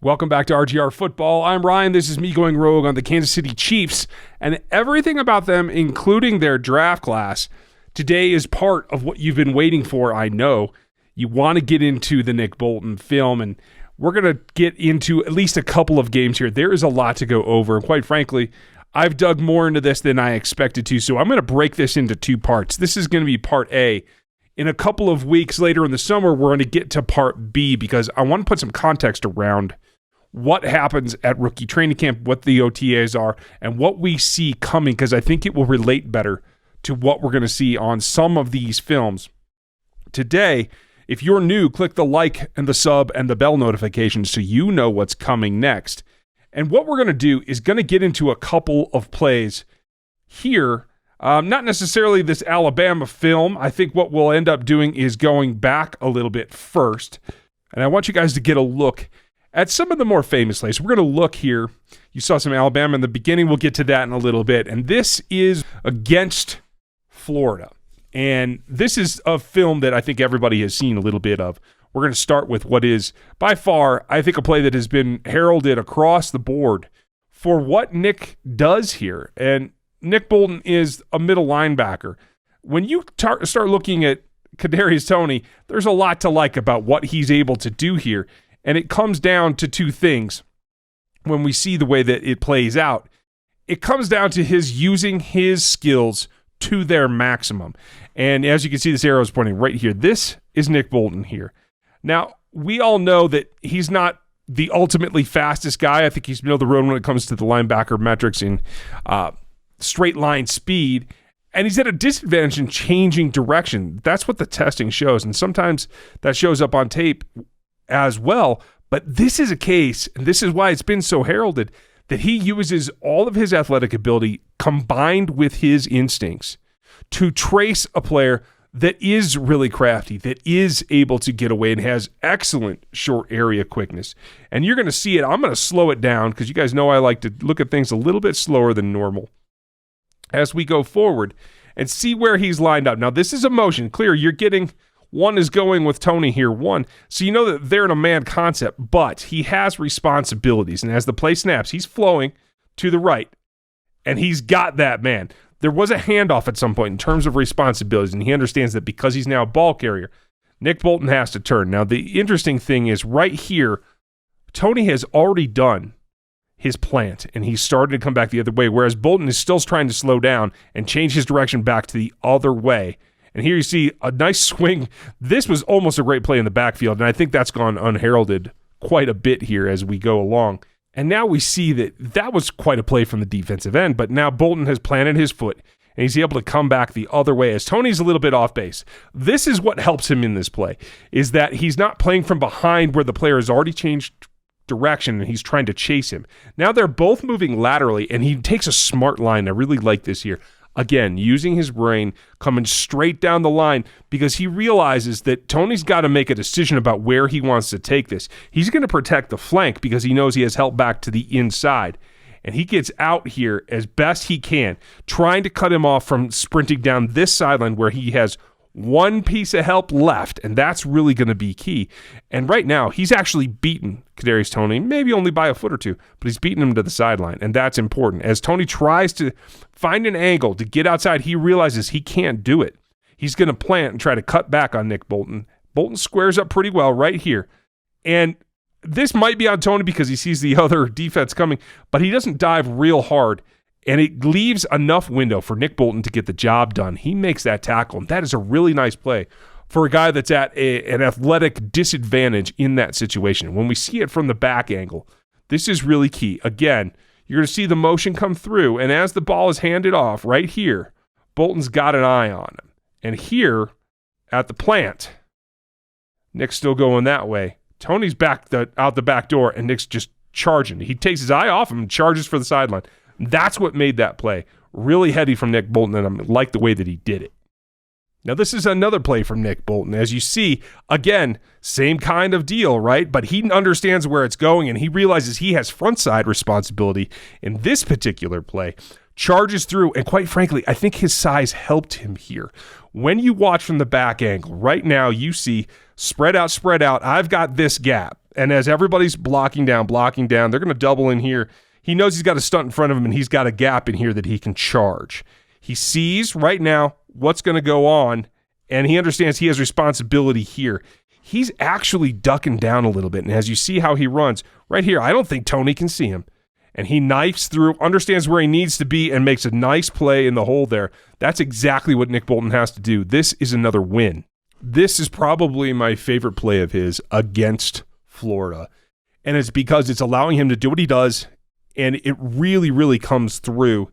Welcome back to RGR Football. I'm Ryan. This is me going rogue on the Kansas City Chiefs and everything about them, including their draft class. Today is part of what you've been waiting for, I know. You want to get into the Nick Bolton film, and we're going to get into at least a couple of games here. There is a lot to go over, and quite frankly, I've dug more into this than I expected to, so I'm going to break this into two parts. This is going to be part A. In a couple of weeks later in the summer, we're going to get to part B because I want to put some context around what happens at rookie training camp, what the OTAs are, and what we see coming, because I think it will relate better to what we're going to see on some of these films. Today, if you're new, click the like and the sub and the bell notification so you know what's coming next. And what we're going to do is going to get into a couple of plays here. Not necessarily this Alabama film. I think what we'll end up doing is going back a little bit first. And I want you guys to get a look at some of the more famous plays. We're going to look here. You saw some Alabama in the beginning. We'll get to that in a little bit. And this is against Florida. And this is a film that I think everybody has seen a little bit of. We're going to start with what is, by far, I think a play that has been heralded across the board for what Nick does here. And Nick Bolton is a middle linebacker. When you start looking at Kadarius Toney, there's a lot to like about what he's able to do here. And it comes down to two things when we see the way that it plays out. It comes down to his using his skills to their maximum. And as you can see, this arrow is pointing right here. This is Nick Bolton here. Now, we all know that he's not the ultimately fastest guy. I think he's middle of the road when it comes to the linebacker metrics in straight line speed. And he's at a disadvantage in changing direction. That's what the testing shows. And sometimes that shows up on tape as well. But this is a case, and this is why it's been so heralded, that he uses all of his athletic ability combined with his instincts to trace a player that is really crafty, that is able to get away and has excellent short area quickness. And you're going to see it. I'm going to slow it down because you guys know I like to look at things a little bit slower than normal as we go forward and see where he's lined up. Now, this is a motion. Clear, you're getting one is going with Toney here, one. So you know that they're in a man concept, but he has responsibilities. And as the play snaps, he's flowing to the right, and he's got that man. There was a handoff at some point in terms of responsibilities, and he understands that because he's now a ball carrier, Nick Bolton has to turn. Now, the interesting thing is right here, Toney has already done his plant, and he's started to come back the other way, whereas Bolton is still trying to slow down and change his direction back to the other way. And here you see a nice swing. This was almost a great play in the backfield, and I think that's gone unheralded quite a bit here as we go along. And now we see that was quite a play from the defensive end, but now Bolton has planted his foot, and he's able to come back the other way as Toney's a little bit off base. This is what helps him in this play, is that he's not playing from behind where the player has already changed direction and he's trying to chase him. Now they're both moving laterally, and he takes a smart line. I really like this here. Again, using his brain, coming straight down the line because he realizes that Toney's got to make a decision about where he wants to take this. He's going to protect the flank because he knows he has help back to the inside. And he gets out here as best he can, trying to cut him off from sprinting down this sideline where he has one piece of help left, and that's really going to be key. And right now, he's actually beaten Kadarius Toney, maybe only by a foot or two, but he's beaten him to the sideline, and that's important. As Toney tries to find an angle to get outside, he realizes he can't do it. He's going to plant and try to cut back on Nick Bolton. Bolton squares up pretty well right here, and this might be on Toney because he sees the other defense coming, but he doesn't dive real hard. And it leaves enough window for Nick Bolton to get the job done. He makes that tackle, and that is a really nice play for a guy that's at an athletic disadvantage in that situation. When we see it from the back angle, this is really key. Again, you're going to see the motion come through, and as the ball is handed off right here, Bolton's got an eye on him. And here at the plant, Nick's still going that way. Toney's out the back door, and Nick's just charging. He takes his eye off him and charges for the sideline. That's what made that play really heady from Nick Bolton, and I like the way that he did it. Now, this is another play from Nick Bolton. As you see, again, same kind of deal, right? But he understands where it's going, and he realizes he has front-side responsibility in this particular play. Charges through, and quite frankly, I think his size helped him here. When you watch from the back angle, right now you see spread out, I've got this gap. And as everybody's blocking down, they're going to double in here. He knows he's got a stunt in front of him, and he's got a gap in here that he can charge. He sees right now what's going to go on, and he understands he has responsibility here. He's actually ducking down a little bit, and as you see how he runs, right here, I don't think Tony can see him. And he knifes through, understands where he needs to be, and makes a nice play in the hole there. That's exactly what Nick Bolton has to do. This is another win. This is probably my favorite play of his against Florida. And it's because it's allowing him to do what he does, and it really, really comes through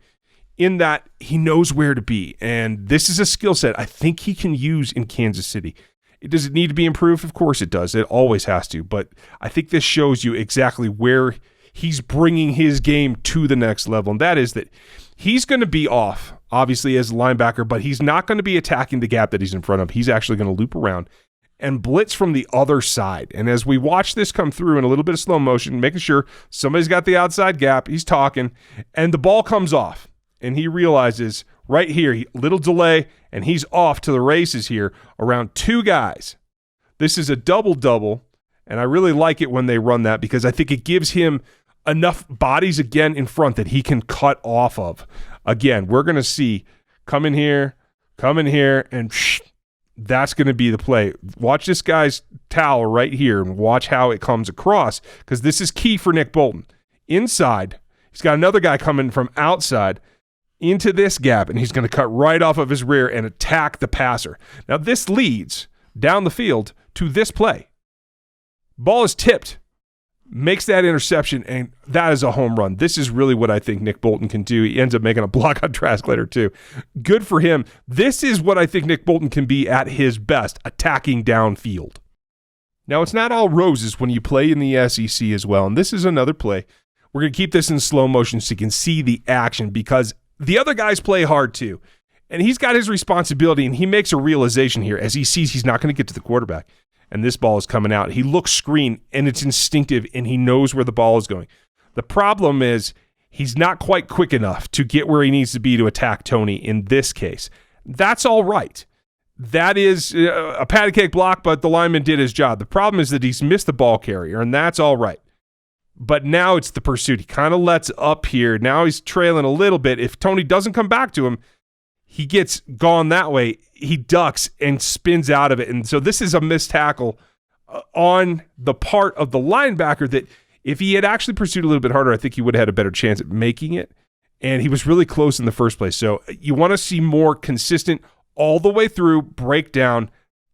in that he knows where to be. And this is a skill set I think he can use in Kansas City. Does it need to be improved? Of course it does. It always has to. But I think this shows you exactly where he's bringing his game to the next level. And that is that he's going to be off, obviously, as a linebacker, but he's not going to be attacking the gap that he's in front of. He's actually going to loop around and blitz from the other side. And as we watch this come through in a little bit of slow motion, making sure somebody's got the outside gap, he's talking, and the ball comes off. And he realizes right here, little delay, and he's off to the races here around two guys. This is a double-double, and I really like it when they run that because I think it gives him enough bodies again in front that he can cut off of. Again, we're going to see come in here, and that's going to be the play. Watch this guy's towel right here and watch how it comes across because this is key for Nick Bolton. Inside, he's got another guy coming from outside into this gap, and he's going to cut right off of his rear and attack the passer. Now, this leads down the field to this play. Ball is tipped. Makes that interception, and that is a home run. This is really what I think Nick Bolton can do. He ends up making a block on Trask later, too. Good for him. This is what I think Nick Bolton can be at his best, attacking downfield. Now, it's not all roses when you play in the SEC as well, and this is another play. We're going to keep this in slow motion so you can see the action because the other guys play hard, too. And he's got his responsibility, and he makes a realization here as he sees he's not going to get to the quarterback. And this ball is coming out. He looks screen, and it's instinctive, and he knows where the ball is going. The problem is he's not quite quick enough to get where he needs to be to attack Tony in this case. That's all right. That is a patty cake block, but the lineman did his job. The problem is that he's missed the ball carrier, and that's all right. But now it's the pursuit. He kind of lets up here. Now he's trailing a little bit. If Tony doesn't come back to him, he gets gone that way. He ducks and spins out of it. And so this is a missed tackle on the part of the linebacker that if he had actually pursued a little bit harder, I think he would have had a better chance at making it. And he was really close in the first place. So you want to see more consistent all the way through breakdown.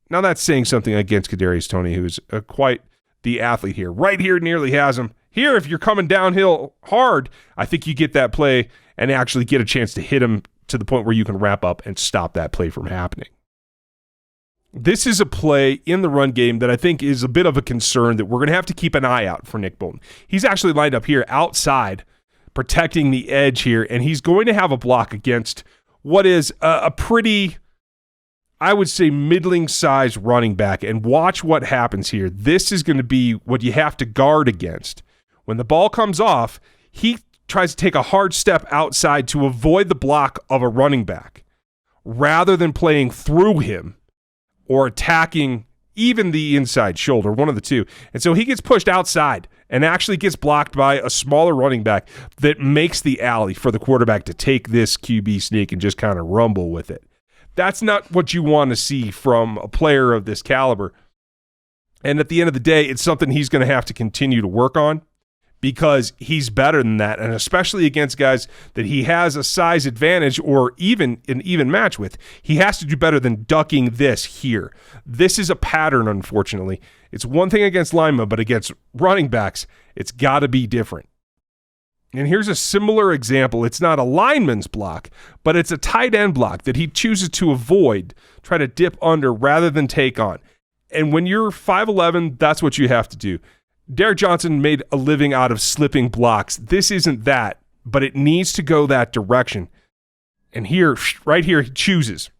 Now that's saying something against Kadarius Toney, who's quite the athlete here. Right here nearly has him. Here, if you're coming downhill hard, I think you get that play and actually get a chance to hit him to the point where you can wrap up and stop that play from happening. This is a play in the run game that I think is a bit of a concern that we're going to have to keep an eye out for Nick Bolton. He's actually lined up here outside, protecting the edge here, and he's going to have a block against what is a pretty, I would say, middling-sized running back. And watch what happens here. This is going to be what you have to guard against. When the ball comes off, he tries to take a hard step outside to avoid the block of a running back rather than playing through him or attacking even the inside shoulder, one of the two. And so he gets pushed outside and actually gets blocked by a smaller running back that makes the alley for the quarterback to take this QB sneak and just kind of rumble with it. That's not what you want to see from a player of this caliber. And at the end of the day, it's something he's going to have to continue to work on, because he's better than that, and especially against guys that he has a size advantage or even an even match with. He has to do better than ducking this here. This is a pattern, unfortunately. It's one thing against linemen, but against running backs, it's got to be different. And here's a similar example. It's not a lineman's block, but it's a tight end block that he chooses to avoid, try to dip under rather than take on. And when you're 5'11", that's what you have to do. Derek Johnson made a living out of slipping blocks. This isn't that, but it needs to go that direction. And here, right here, he chooses.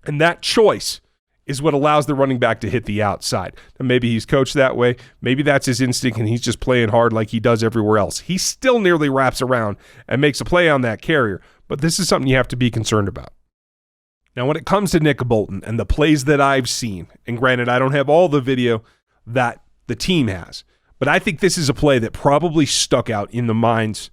And that choice is what allows the running back to hit the outside. Now, maybe he's coached that way. Maybe that's his instinct and he's just playing hard like he does everywhere else. He still nearly wraps around and makes a play on that carrier. But this is something you have to be concerned about. Now, when it comes to Nick Bolton and the plays that I've seen, and granted, I don't have all the video that the team has, But I think this is a play that probably stuck out in the minds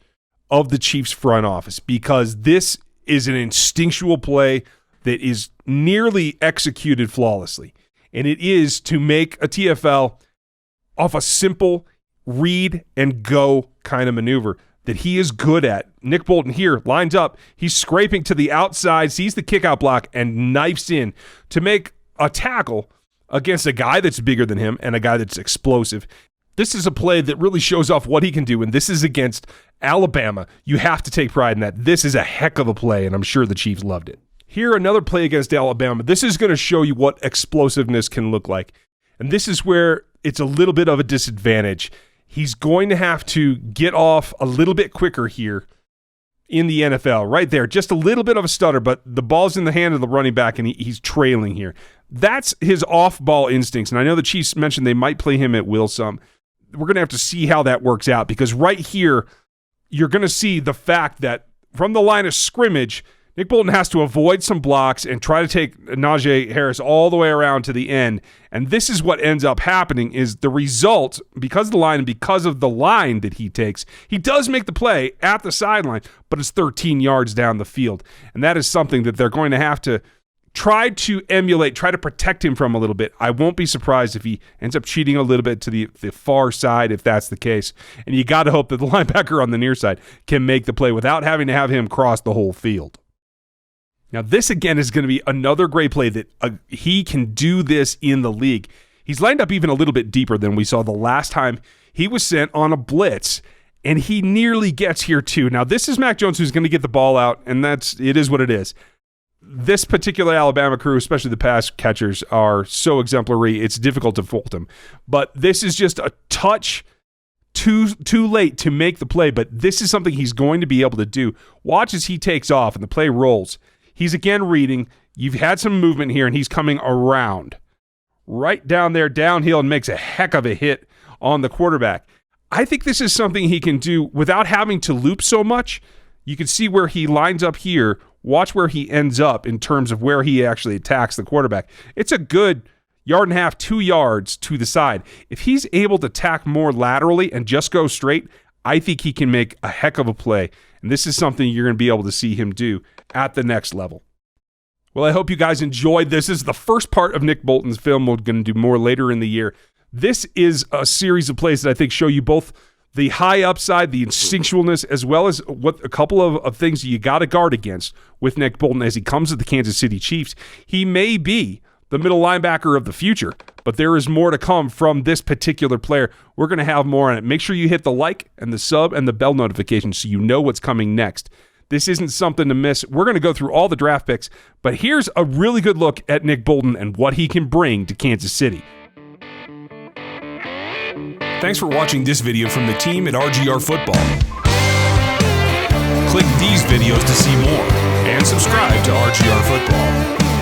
of the Chiefs front office because this is an instinctual play that is nearly executed flawlessly. And it is to make a TFL off a simple read and go kind of maneuver that he is good at. Nick Bolton here lines up. He's scraping to the outside, sees the kickout block, and knifes in to make a tackle against a guy that's bigger than him and a guy that's explosive. This is a play that really shows off what he can do, and this is against Alabama. You have to take pride in that. This is a heck of a play, and I'm sure the Chiefs loved it. Here, another play against Alabama. This is going to show you what explosiveness can look like, and this is where it's a little bit of a disadvantage. He's going to have to get off a little bit quicker here in the NFL. Right there, just a little bit of a stutter, but the ball's in the hand of the running back, and he's trailing here. That's his off-ball instincts, and I know the Chiefs mentioned they might play him at will some. We're going to have to see how that works out because right here, you're going to see the fact that from the line of scrimmage, Nick Bolton has to avoid some blocks and try to take Najee Harris all the way around to the end. And this is what ends up happening is the result, because of the line and because of the line that he takes, he does make the play at the sideline, but it's 13 yards down the field. And that is something that they're going to have to try to emulate, try to protect him from a little bit. I won't be surprised if he ends up cheating a little bit to the far side if that's the case. And you got to hope that the linebacker on the near side can make the play without having to have him cross the whole field. Now, this again is going to be another great play that he can do this in the league. He's lined up even a little bit deeper than we saw the last time he was sent on a blitz, and he nearly gets here too. Now, this is Mac Jones who's going to get the ball out, and it is what it is. This particular Alabama crew, especially the pass catchers, are so exemplary, it's difficult to fault them. But this is just a touch too late to make the play, but this is something he's going to be able to do. Watch as he takes off and the play rolls. He's again reading. You've had some movement here, and he's coming around. Right down there, downhill, and makes a heck of a hit on the quarterback. I think this is something he can do without having to loop so much. You can see where he lines up here. Watch where he ends up in terms of where he actually attacks the quarterback. It's a good 1.5 yards, 2 yards to the side. If he's able to tack more laterally and just go straight, I think he can make a heck of a play. And this is something you're going to be able to see him do at the next level. Well, I hope you guys enjoyed this. This is the first part of Nick Bolton's film. We're going to do more later in the year. This is a series of plays that I think show you both the high upside, the instinctualness, as well as what a couple of things you got to guard against with Nick Bolton as he comes to the Kansas City Chiefs. He may be the middle linebacker of the future, but there is more to come from this particular player. We're going to have more on it. Make sure you hit the like and the sub and the bell notification so you know what's coming next. This isn't something to miss. We're going to go through all the draft picks, but here's a really good look at Nick Bolton and what he can bring to Kansas City. Thanks for watching this video from the team at RGR Football. Click these videos to see more and subscribe to RGR Football.